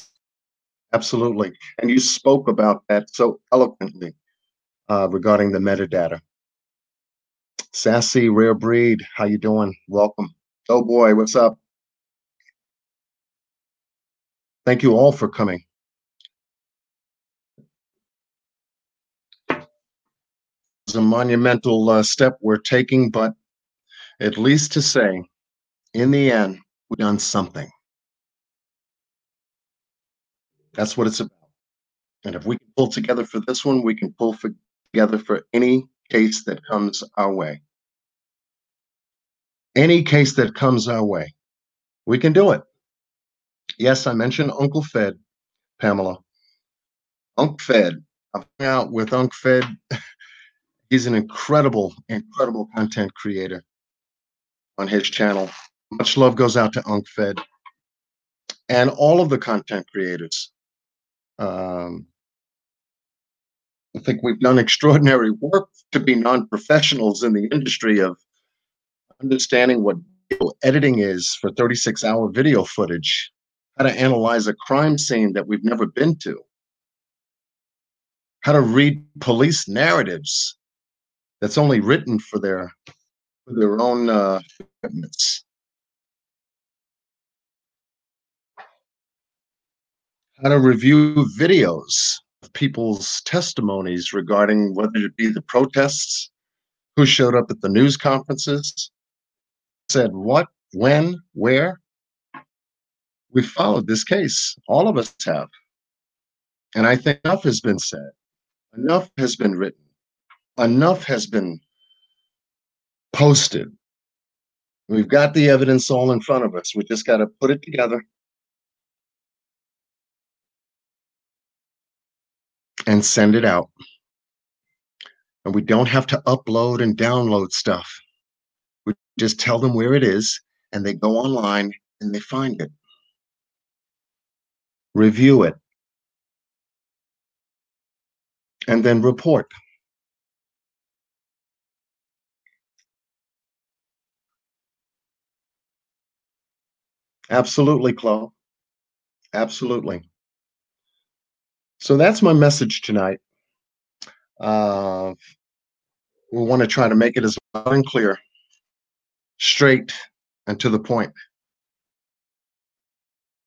Absolutely. And you spoke about that so eloquently regarding the metadata. Sassy Rare Breed, how you doing? Welcome. Oh boy, what's up? Thank you all for coming. It's a monumental step we're taking, but at least to say, in the end, we've done something. That's what it's about. And if we can pull together for this one, we can pull together for any case that comes our way. Any case that comes our way, we can do it. Yes, I mentioned Uncle Fed, Pamela. Unc Fed. I've hung out with Unc Fed. He's an incredible, incredible content creator on his channel. Much love goes out to Unc Fed and all of the content creators. I think we've done extraordinary work to be non-professionals in the industry of understanding what video editing is for 36-hour video footage, how to analyze a crime scene that we've never been to, how to read police narratives that's only written for their own commitments, how to review videos of people's testimonies regarding whether it be the protests, who showed up at the news conferences, said what, when, where. We followed this case. All of us have. And I think enough has been said. Enough has been written. Enough has been posted. We've got the evidence all in front of us. We just got to put it together and send it out. And we don't have to upload and download stuff. We just tell them where it is, and they go online and they find it. Review it. And then report. Absolutely, Chloe. Absolutely. So that's my message tonight. We want to try to make it as loud and clear, straight, and to the point.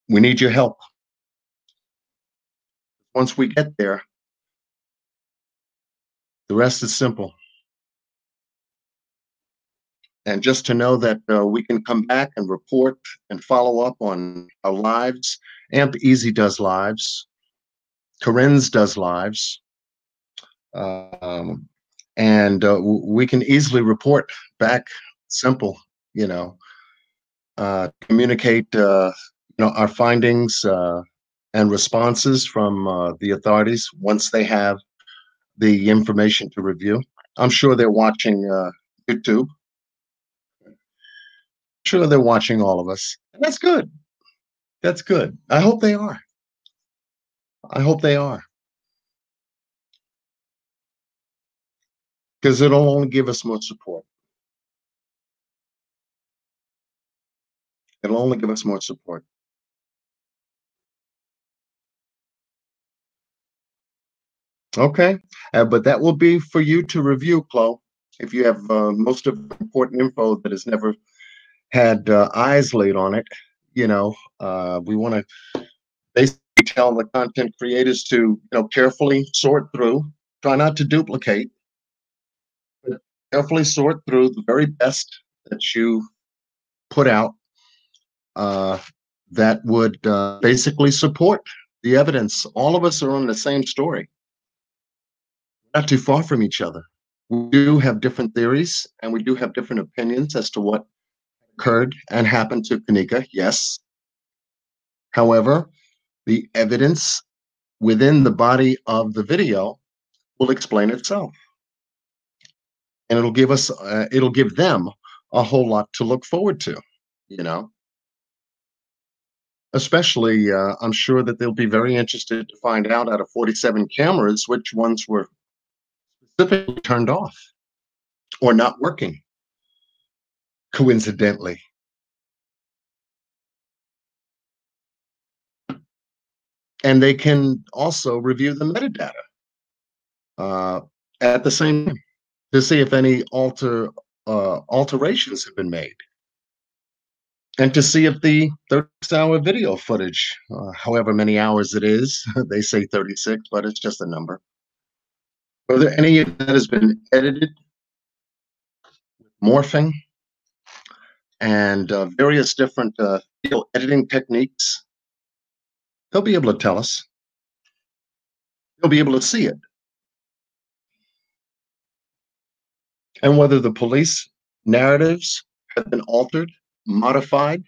We need your help. Once we get there, the rest is simple. And just to know that we can come back and report and follow up on our lives. Amp Easy does lives. Corinne's does lives. And we can easily report back, simple, communicate, our findings and responses from the authorities once they have the information to review. I'm sure they're watching YouTube. I'm sure they're watching all of us. And that's good. That's good. I hope they are. I hope they are. Because it'll only give us more support. It'll only give us more support. Okay. But that will be for you to review, Chloe. If you have most of the important info that has never had eyes laid on it, we want to basically tell the content creators to, carefully sort through, try not to duplicate, but carefully sort through the very best that you put out that would basically support the evidence. All of us are on the same story. Not too far from each other. We do have different theories and we do have different opinions as to what occurred and happened to Kenneka, yes. However, the evidence within the body of the video will explain itself. And it'll give them a whole lot to look forward to, Especially, I'm sure that they'll be very interested to find out of 47 cameras, which ones were specifically turned off or not working, coincidentally. and they can also review the metadata uh, at the same time to see if any alterations have been made, and to see if the 36-hour video footage, however many hours it is, they say 36, but it's just a number, whether any of that has been edited, morphing, and various different video editing techniques. They'll be able to tell us. They'll be able to see it. And whether the police narratives have been altered, modified,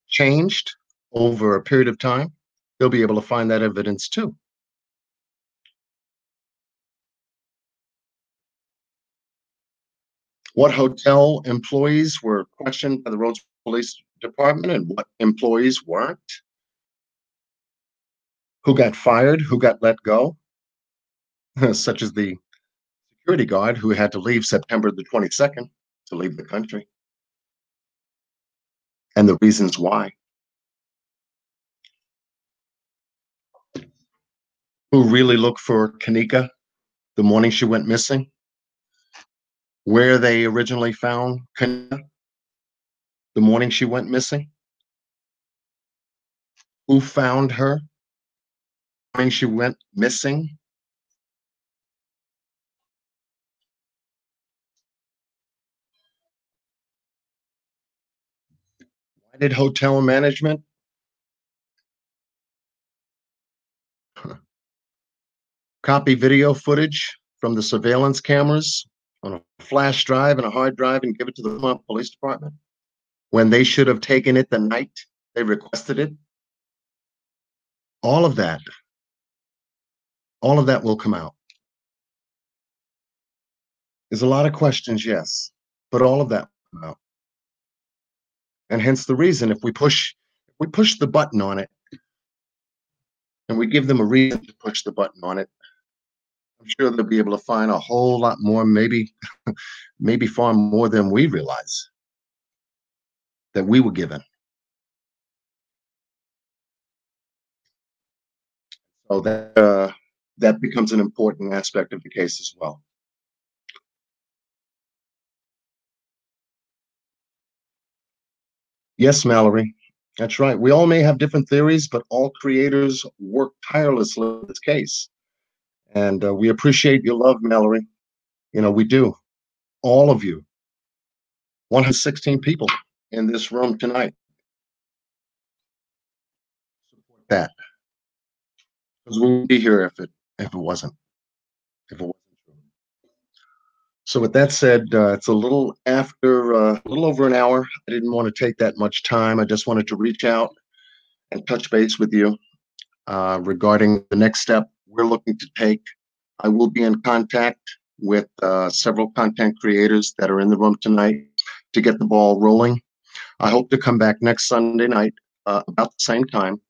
changed over a period of time, they'll be able to find that evidence too. What hotel employees were questioned by the Rhodes Police Department and what employees weren't? Who got fired? Who got let go? Such as the security guard who had to leave September the 22nd to leave the country, and the reasons why. Who really looked for Kenneka the morning she went missing? Where they originally found Kenneka the morning she went missing? Who found her when she went missing? Why did hotel management copy video footage from the surveillance cameras on a flash drive and a hard drive and give it to the Vermont Police Department when they should have taken it the night they requested it? All of that will come out. There's a lot of questions, yes, but all of that will come out. And hence the reason if we push the button on it and we give them a reason to push the button on it, I'm sure they'll be able to find a whole lot more, maybe far more than we realize that we were given. So that becomes an important aspect of the case as well. Yes, Mallory, that's right. We all may have different theories, but all creators work tirelessly in this case. And we appreciate your love, Mallory. You know, we do. All of you. 116 people in this room tonight support that. Because we wouldn't be here if it wasn't. If it wasn't true. So with that said, it's a little after a little over an hour. I didn't want to take that much time. I just wanted to reach out and touch base with you regarding the next step we're looking to take. I will be in contact with several content creators that are in the room tonight to get the ball rolling. I hope to come back next Sunday night about the same time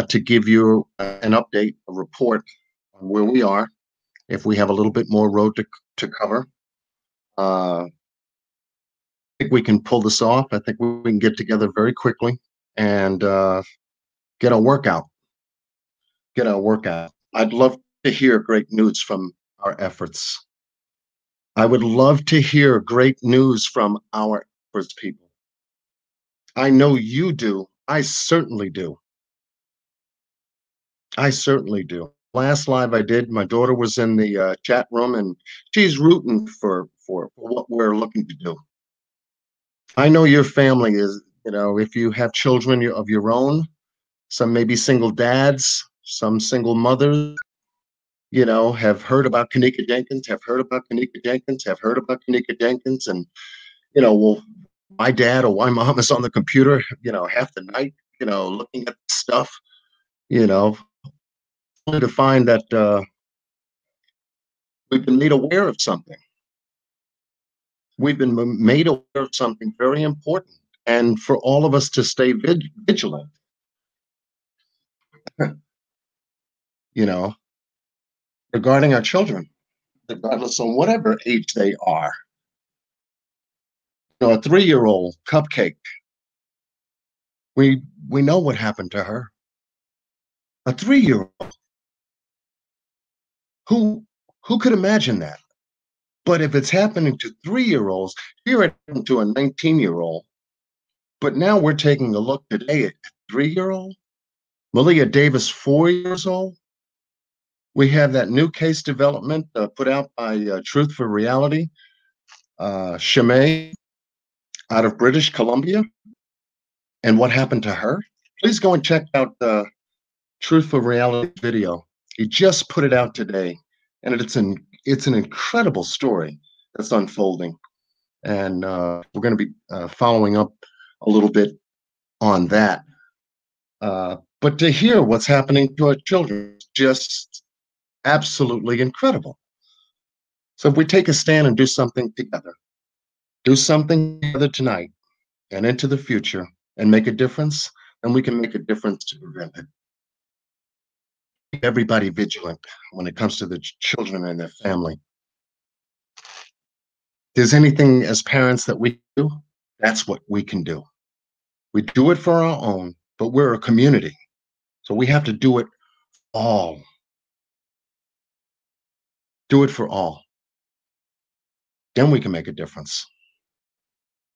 to give you an update, a report on where we are, if we have a little bit more road to cover. I think we can pull this off. I think we can get together very quickly and get our workout. I'd love to hear great news from our efforts. I would love to hear great news from our efforts, people. I know you do. I certainly do. I certainly do. Last live I did, my daughter was in the chat room, and she's rooting for what we're looking to do. I know your family is, you know, if you have children of your own, some maybe single dads, some single mothers, you know, have heard about Kenneka Jenkins, have heard about Kenneka Jenkins, have heard about Kenneka Jenkins, and, you know, well, my dad or my mom is on the computer, you know, half the night, you know, looking at stuff, you know, only to find that we've been made aware of something. We've been made aware of something very important, and for all of us to stay vigilant, you know, regarding our children, regardless of whatever age they are. You know, a 3-year-old Cupcake, we know what happened to her. A 3-year-old. Who who could imagine that? But if it's happening to 3-year-olds, here it happened to a 19-year-old. But now we're taking a look today at 3-year-old. Malia Davis, 4 years old. We have that new case development put out by Truth for Reality, Shimei out of British Columbia, and what happened to her. Please go and check out the Truth for Reality video. He just put it out today, and it's an incredible story that's unfolding, and we're going to be following up a little bit on that. But to hear what's happening to our children is just absolutely incredible. So if we take a stand and do something together tonight and into the future and make a difference, then we can make a difference to prevent it. Keep everybody vigilant when it comes to the children and their family. If there's anything as parents that we do, that's what we can do. We do it for our own, but we're a community. So we have to do it all. Do it for all. Then we can make a difference.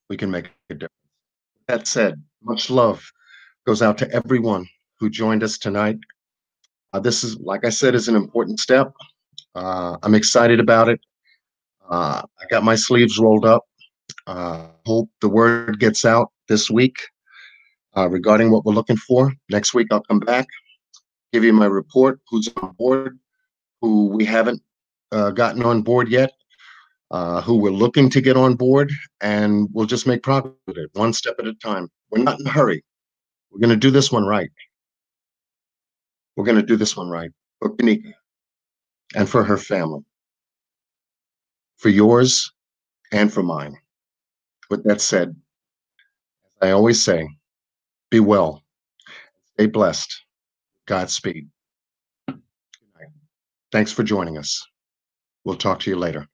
We can make a difference. That said, much love goes out to everyone who joined us tonight. This is, like I said, is an important step. I'm excited about it. I got my sleeves rolled up. Hope the word gets out this week regarding what we're looking for. Next week, I'll come back, give you my report, who's on board, who we haven't gotten on board yet, who we're looking to get on board, and we'll just make progress with it, one step at a time. We're not in a hurry. We're going to do this one right. We're going to do this one right for Kenneka and for her family, for yours and for mine. With that said, as I always say, be well, stay blessed, Godspeed. Thanks for joining us. We'll talk to you later.